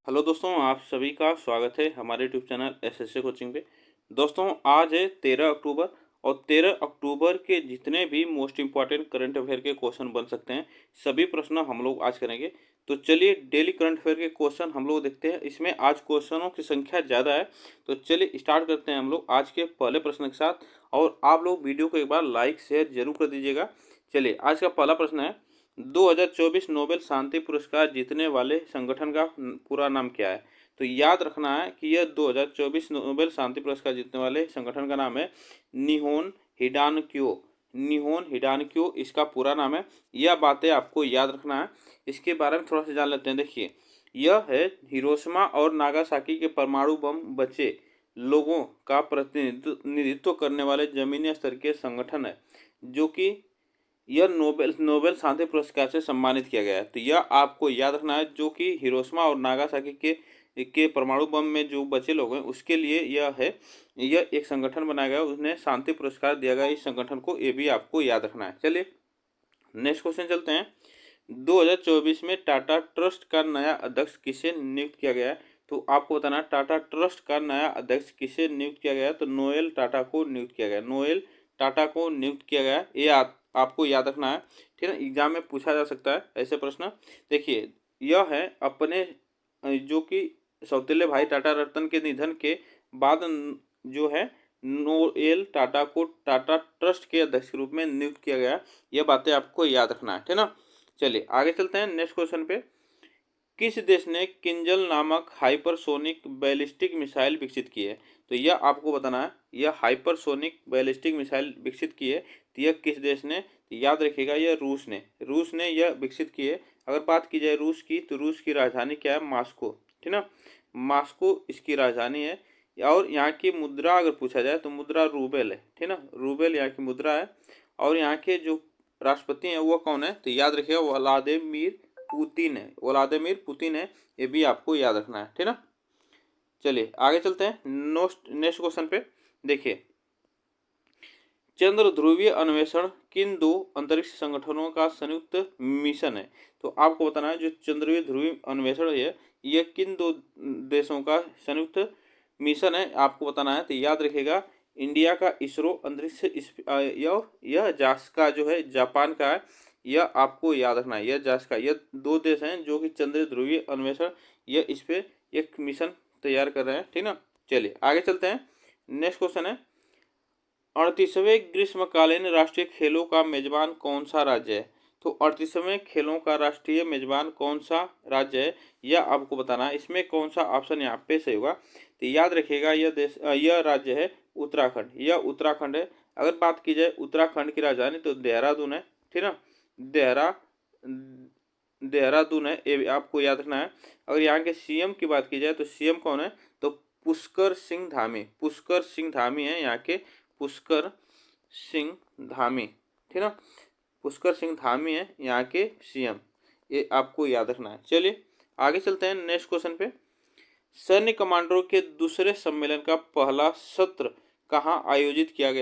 Hello दोस्तों, आप सभी का स्वागत है हमारे यूट्यूब चैनल एसएससी कोचिंग पे। दोस्तों, आज है 13 अक्टूबर और 13 अक्टूबर के जितने भी मोस्ट इम्पॉर्टेंट करंट अफेयर के क्वेश्चन बन सकते हैं, सभी प्रश्न हम लोग आज करेंगे। तो चलिए डेली करंट अफेयर के क्वेश्चन हम लोग देखते हैं। इसमें आज क्वेश्चनों की संख्या ज़्यादा है, तो चलिए स्टार्ट करते हैं हम लोग आज के पहले प्रश्न के साथ। और आप लोग वीडियो को एक बार लाइक शेयर जरूर कर दीजिएगा। चलिए, आज का पहला प्रश्न है, 2024 नोबेल शांति पुरस्कार जीतने वाले संगठन का पूरा नाम क्या है? तो याद रखना है कि यह 2024 नोबेल शांति पुरस्कार जीतने वाले संगठन का नाम है निहोन हिडानक्यो। निहोन हिडानक्यो इसका पूरा नाम है। यह बातें आपको याद रखना है। इसके बारे में थोड़ा सा जान लेते हैं। देखिए, यह है हिरोशिमा और नागासाकी के परमाणु बम बचे लोगों का प्रतिनिधित्व करने वाले जमीनी स्तर के संगठन है, जो कि यह नोबेल नोबेल शांति पुरस्कार से सम्मानित किया गया है। तो यह आपको याद रखना है, जो कि हिरोशिमा और नागासाकी के परमाणु बम में जो बचे लोग हैं उसके लिए यह है। यह एक संगठन बनाया गया, उन्हें शांति पुरस्कार दिया गया इस संगठन को, ये भी आपको याद रखना है। चलिए नेक्स्ट क्वेश्चन चलते हैं। 2024 में टाटा ट्रस्ट का नया अध्यक्ष किसे नियुक्त किया गया है? तो आपको बताना है टाटा ट्रस्ट का नया अध्यक्ष किसे नियुक्त किया गया है। तो नोएल टाटा को नियुक्त किया गया। नोएल टाटा को नियुक्त किया गया। ये आपको याद रखना है, ठीक है। एग्जाम में पूछा जा सकता है ऐसे प्रश्न। देखिए, यह है अपने जो कि सौतेले भाई टाटा रतन के निधन के बाद जो है नोएल टाटा को टाटा ट्रस्ट के अध्यक्ष के रूप में नियुक्त किया गया। यह बातें आपको याद रखना है, ठीक ना। चलिए आगे चलते हैं नेक्स्ट क्वेश्चन पे। किस देश ने किंजल नामक हाइपरसोनिक बैलिस्टिक मिसाइल विकसित की है? तो यह आपको बताना है, यह हाइपरसोनिक बैलिस्टिक मिसाइल विकसित की है, तो यह किस देश ने? तो याद रखिएगा, यह रूस ने यह विकसित की है। अगर बात की जाए रूस की, तो रूस की राजधानी क्या है? मास्को, ठीक ना। मास्को इसकी राजधानी है। और यहाँ की मुद्रा अगर पूछा जाए तो मुद्रा रूबेल है, ठीक ना। रूबेल यहाँ की मुद्रा है। और यहाँ के जो राष्ट्रपति हैं वो कौन है? तो याद रखिएगा, व्लादिमीर पुतिन है। व्लादिमीर पुतिन है, ये भी आपको याद रखना है, ठीक ना। चलिए आगे चलते हैं नेक्स्ट क्वेश्चन पे। देखिए, चंद्र ध्रुवीय अन्वेषण किन दो अंतरिक्ष संगठनों का संयुक्त मिशन है? तो आपको बताना है जो चंद्रीय ध्रुवीय अन्वेषण है यह किन दो देशों का संयुक्त मिशन है, आपको बताना है। तो याद रखिएगा, इंडिया का इसरो अंतरिक्ष यह जास्का जो है जापान का है। यह आपको याद रखना है, यह जास्का, यह दो देश हैं जो कि चंद्र ध्रुवीय अन्वेषण यह इस पे एक मिशन तैयार कर रहे हैं, ठीक ना। चलिए आगे चलते हैं। नेक्स्ट क्वेश्चन है, 38वें ग्रीष्मकालीन राष्ट्रीय खेलों का मेजबान कौन सा राज्य है? तो 38वें खेलों का राष्ट्रीय मेजबान कौन सा राज्य है, यह आपको बताना है। इसमें कौन सा ऑप्शन यहाँ पे सही होगा? तो याद रखिएगा, यह राज्य है उत्तराखंड। यह उत्तराखंड है। अगर बात की जाए उत्तराखंड की राजधानी तो देहरादून है, ठीक ना। देहरा देहरादून है, ये आपको याद रखना है। अगर यहाँ के सीएम की बात की जाए तो सीएम कौन है? तो पुष्कर सिंह धामी। पुष्कर सिंह धामी है यहाँ के, पुष्कर सिंह धामी, ठीक ना। पुष्कर सिंह धामी है यहाँ के सीएम, ये आपको याद रखना है। चलिए आगे चलते हैं नेक्स्ट क्वेश्चन पे। सैन्य कमांडरों के दूसरे सम्मेलन का पहला सत्र कहाँ आयोजित किया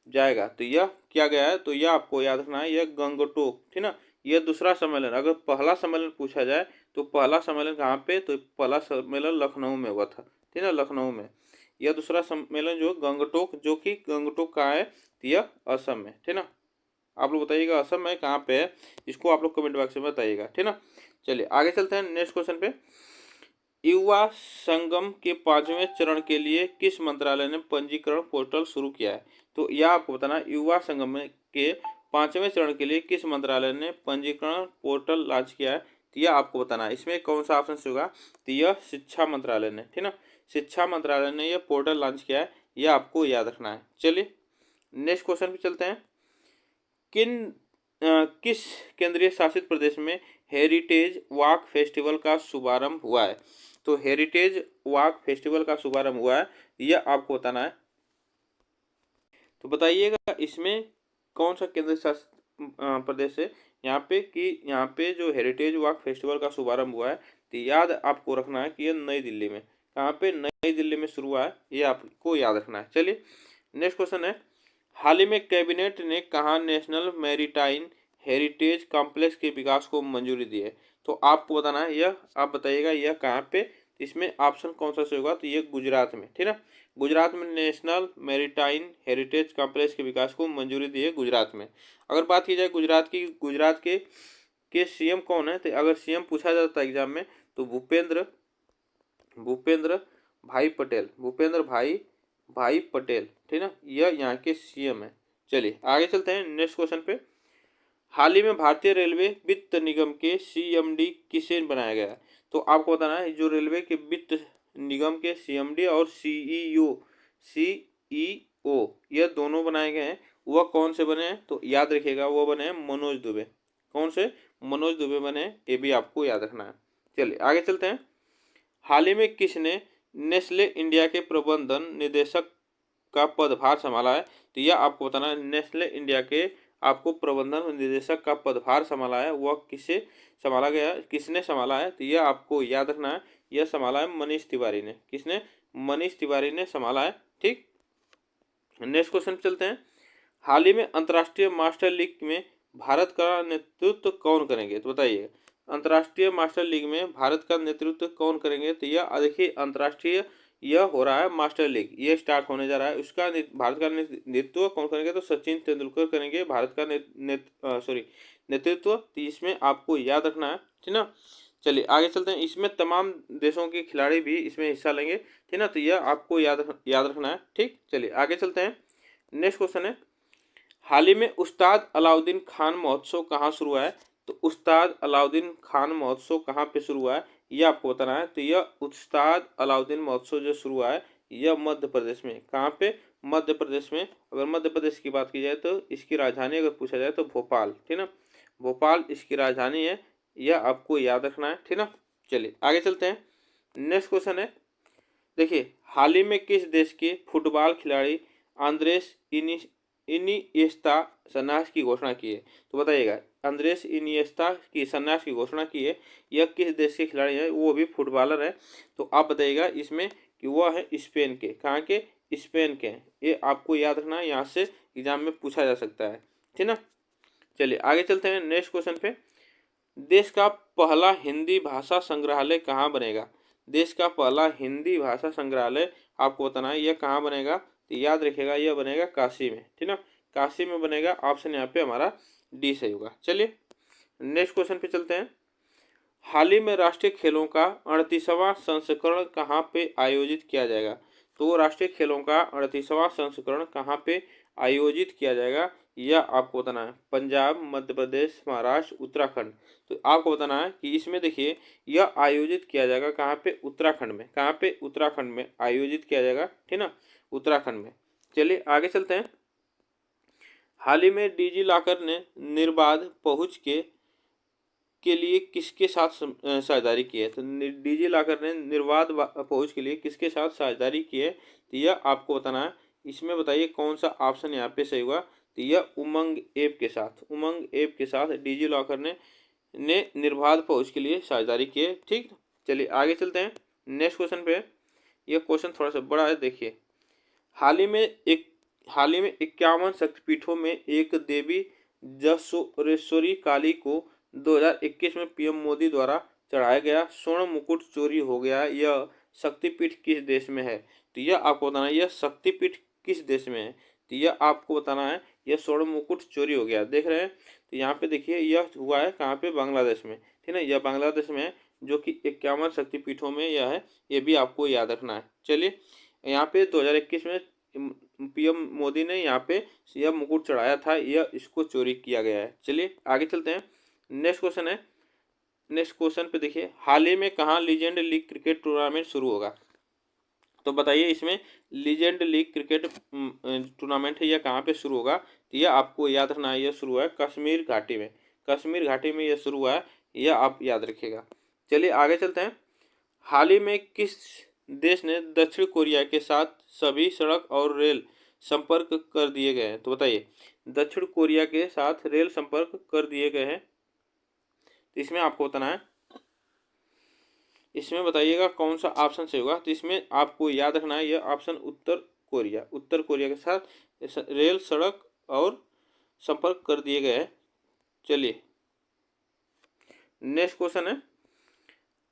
जाएगा? तो यह किया गया है, तो यह आपको याद रखना है, यह गंगटोक, ठीक ना। यह दूसरा सम्मेलन, अगर पहला सम्मेलन पूछा जाए तो पहला सम्मेलन कहाँ पे? तो पहला सम्मेलन लखनऊ में हुआ था, ठीक ना, लखनऊ में। यह दूसरा सम्मेलन जो गंगटोक, जो कि गंगटोक कहाँ है? यह असम में, ठीक ना। आप लोग बताइएगा असम में कहाँ पे है, इसको आप लोग कमेंट बॉक्स में बताइएगा, ठीक ना। चलिए आगे चलते हैं नेक्स्ट क्वेश्चन पे। युवा संगम के 5वें चरण के लिए किस मंत्रालय ने पंजीकरण पोर्टल शुरू किया है? तो यह आपको बताना, युवा संगम के 5वें चरण के लिए किस मंत्रालय ने पंजीकरण पोर्टल लॉन्च किया है? तो यह आपको बताना है। इसमें कौन सा ऑप्शन से होगा? तो यह शिक्षा मंत्रालय ने, ठीक ना। शिक्षा मंत्रालय ने यह पोर्टल लॉन्च किया है, यह आपको याद रखना है। चलिए नेक्स्ट क्वेश्चन पे चलते हैं। किस केंद्रीय शासित प्रदेश में हेरिटेज वॉक फेस्टिवल का शुभारंभ हुआ है? तो हेरिटेज वॉक फेस्टिवल का शुभारंभ हुआ है, यह आपको बताना है। तो बताइएगा इसमें कौन सा केंद्र शासित प्रदेश है यहाँ पे, कि यहाँ पे जो हेरिटेज वॉक फेस्टिवल का शुभारंभ हुआ है, तो याद आपको रखना है कि यह नई दिल्ली में, कहाँ पे? नई दिल्ली में शुरू हुआ है, ये आपको याद रखना है। चलिए नेक्स्ट क्वेश्चन है, हाल ही में कैबिनेट ने कहा नेशनल मैरीटाइम हेरिटेज कॉम्प्लेक्स के विकास को मंजूरी दी है। तो आपको बताना है यह, आप बताइएगा यह कहाँ पे, इसमें ऑप्शन कौन सा से होगा, तो ये गुजरात में, ठीक है। गुजरात में नेशनल मैरीटाइम हेरिटेज कॉम्प्लेक्स के विकास को मंजूरी दी है गुजरात में। अगर बात की जाए गुजरात की, गुजरात के सीएम कौन है, तो अगर सीएम पूछा जाता है एग्जाम में तो भूपेंद्र भाई पटेल, भूपेंद्र भाई पटेल, ठीक ना, यह यहाँ के सीएम है। चलिए आगे चलते हैं नेक्स्ट क्वेश्चन पे। हाल ही में भारतीय रेलवे वित्त निगम के सीएमडी किसे बनाया गया है? तो आपको बताना है जो रेलवे के वित्त निगम के सीएमडी और सीईओ यह दोनों बनाए गए हैं, वह कौन से बने हैं, तो याद रखिएगा वो बने हैं मनोज दुबे। कौन से? मनोज दुबे बने, ये भी आपको याद रखना है। चलिए आगे चलते हैं। हाल ही में किसने नेस्ले इंडिया के प्रबंधन निदेशक का पदभार संभाला है? तो यह आपको बताना है नेस्ले इंडिया के आपको प्रबंधन निदेशक का पदभार संभाला है, वह किसे संभाला गया, किसने संभाला है, तो यह आपको याद रखना है, यह संभाला है मनीष तिवारी ने। किसने? मनीष तिवारी ने संभाला है, ठीक। नेक्स्ट क्वेश्चन चलते हैं। हाल ही में अंतर्राष्ट्रीय मास्टर लीग में भारत का नेतृत्व कौन करेंगे? तो बताइए अंतर्राष्ट्रीय मास्टर लीग में भारत का नेतृत्व कौन करेंगे? तो यह देखिए अंतर्राष्ट्रीय यह हो रहा है मास्टर लीग, ये स्टार्ट होने जा रहा है, उसका भारत का नेतृत्व कौन करेंगे? तो सचिन तेंदुलकर करेंगे भारत का नेतृत्व। तो इसमें आपको याद रखना है, ठीक ना। चलिए आगे चलते हैं। इसमें तमाम देशों के खिलाड़ी भी इसमें हिस्सा लेंगे, ठीक ना, तो यह आपको याद रखना है, ठीक। चलिए आगे चलते हैं। नेक्स्ट क्वेश्चन है, हाल ही में उस्ताद अलाउद्दीन खान महोत्सव कहाँ शुरू हुआ है? तो उस्ताद अलाउद्दीन खान महोत्सव कहाँ पे शुरू हुआ है, यह आपको बताना है। तो यह उस्ताद अलाउद्दीन महोत्सव जो शुरू हुआ है यह मध्य प्रदेश में, कहाँ पे? मध्य प्रदेश में। अगर मध्य प्रदेश की बात की जाए तो इसकी राजधानी अगर पूछा जाए तो भोपाल, ठीक ना, भोपाल इसकी राजधानी है, यह आपको याद रखना है, ठीक ना। चलिए आगे चलते हैं। नेक्स्ट क्वेश्चन है, देखिए हाल ही में किस देश के फुटबॉल खिलाड़ी आंद्रेस इनिएस्ता संन्यास की घोषणा की है? तो बताइएगा आंद्रेस इनिएस्ता की संन्यास की घोषणा की है, यह किस देश के खिलाड़ी हैं? वो भी फुटबॉलर है, तो आप बताइएगा इसमें कि वह है स्पेन के। कहाँ के? स्पेन के। ये आपको याद रखना है, यहाँ से एग्जाम में पूछा जा सकता है, ठीक ना। चलिए आगे चलते हैं नेक्स्ट क्वेश्चन पे। देश का पहला हिंदी भाषा संग्रहालय कहाँ बनेगा? देश का पहला हिंदी भाषा संग्रहालय आपको बताना है, यह कहाँ बनेगा? तो याद रखिएगा यह बनेगा काशी में, ठीक ना, काशी में बनेगा। ऑप्शन यहाँ पे हमारा डी सही होगा। चलिए नेक्स्ट क्वेश्चन पे चलते हैं। हाल ही में राष्ट्रीय खेलों का 38वां संस्करण कहाँ पे आयोजित किया जाएगा? तो राष्ट्रीय खेलों का 38वां संस्करण कहाँ पे आयोजित किया जाएगा, यह आपको बताना है। पंजाब, मध्य प्रदेश, महाराष्ट्र, उत्तराखंड। तो आपको बताना है कि इसमें देखिए यह आयोजित किया जाएगा कहाँ पे? उत्तराखंड में। कहाँ पे? उत्तराखंड में आयोजित किया जाएगा, ठीक ना, उत्तराखंड में। चलिए आगे चलते हैं। हाल ही में डिजी लॉकर ने निर्बाध पहुंच के लिए किसके साथ साझेदारी की है? तो डिजी लॉकर ने निर्बाध पहुंच के लिए किसके साथ साझेदारी की है, तो यह आपको बताना है। इसमें बताइए कौन सा ऑप्शन यहाँ पे सही हुआ, तो यह उमंग ऐप के साथ, उमंग ऐप के साथ डिजी लॉकर ने निर्बाध पहुंच के लिए साझेदारी की है, ठीक। चलिए आगे चलते हैं नेक्स्ट क्वेश्चन पे। यह क्वेश्चन थोड़ा सा बड़ा है, देखिए हाल ही में 51 शक्तिपीठों में एक देवी जसोरेश्वरी काली को 2021 में पीएम मोदी द्वारा चढ़ाया गया स्वर्ण मुकुट चोरी हो गया। यह शक्तिपीठ किस देश में है? तो यह आपको बताना है, यह शक्तिपीठ किस देश में है, तो यह आपको बताना है। यह स्वर्ण मुकुट चोरी हो गया, देख रहे हैं, तो यहाँ पे देखिए यह हुआ है कहाँ पे? बांग्लादेश में, ठीक है, यह बांग्लादेश में है, जो कि 51 शक्तिपीठों में यह है, ये भी आपको याद रखना है। चलिए यहाँ पे 2021 में पीएम मोदी ने यहाँ पे यह मुकुट चढ़ाया था, यह इसको चोरी किया गया है। चलिए आगे चलते हैं। नेक्स्ट क्वेश्चन है, नेक्स्ट क्वेश्चन पे देखिए हाल ही में कहाँ लीजेंड लीग क्रिकेट टूर्नामेंट शुरू होगा? तो बताइए इसमें लीजेंड लीग क्रिकेट टूर्नामेंट है, यह कहाँ पे शुरू होगा? तो यह आपको याद रखना है, यह शुरू हुआ है कश्मीर घाटी में। कश्मीर घाटी में यह शुरू हुआ है, यह आप याद रखिएगा। चलिए आगे चलते हैं। हाल ही में किस देश ने दक्षिण कोरिया के साथ सभी सड़क और रेल संपर्क कर दिए गए हैं? तो बताइए दक्षिण कोरिया के साथ रेल संपर्क कर दिए गए हैं, तो इसमें आपको बताना है, इसमें बताइएगा कौन सा ऑप्शन सही होगा। तो इसमें आपको याद रखना है यह ऑप्शन उत्तर कोरिया, उत्तर कोरिया के साथ रेल सड़क और संपर्क कर दिए गए हैं, चलिए नेक्स्ट क्वेश्चन है,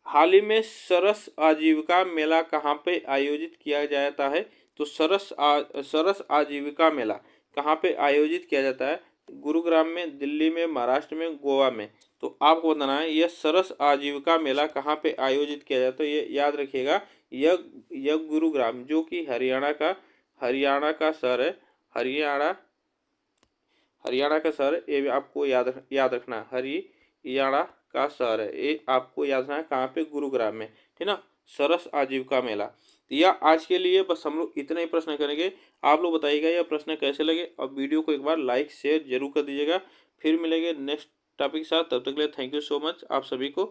हाल ही में सरस आजीविका मेला कहाँ पे आयोजित किया जाता है? तो सरस आजीविका मेला कहाँ पे आयोजित किया जाता है? गुरुग्राम में, दिल्ली में, महाराष्ट्र में, गोवा में। तो आपको बताना है यह सरस आजीविका मेला कहाँ पे आयोजित किया जाता है। तो ये याद रखिएगा, यह गुरुग्राम जो कि हरियाणा का शहर है। हरियाणा का शहर है, ये भी आपको याद रखना है। हरियाणा का शहर है, ये आपको याद रखना है कहाँ पे? गुरुग्राम में, ठीक ना। सरस आजीविका मेला। तो यह आज के लिए बस हम लोग इतने ही प्रश्न करेंगे। आप लोग बताइएगा यह प्रश्न कैसे लगे, और वीडियो को एक बार लाइक शेयर जरूर कर दीजिएगा। फिर मिलेंगे नेक्स्ट टॉपिक के साथ, तब तक के लिए थैंक यू सो मच आप सभी को।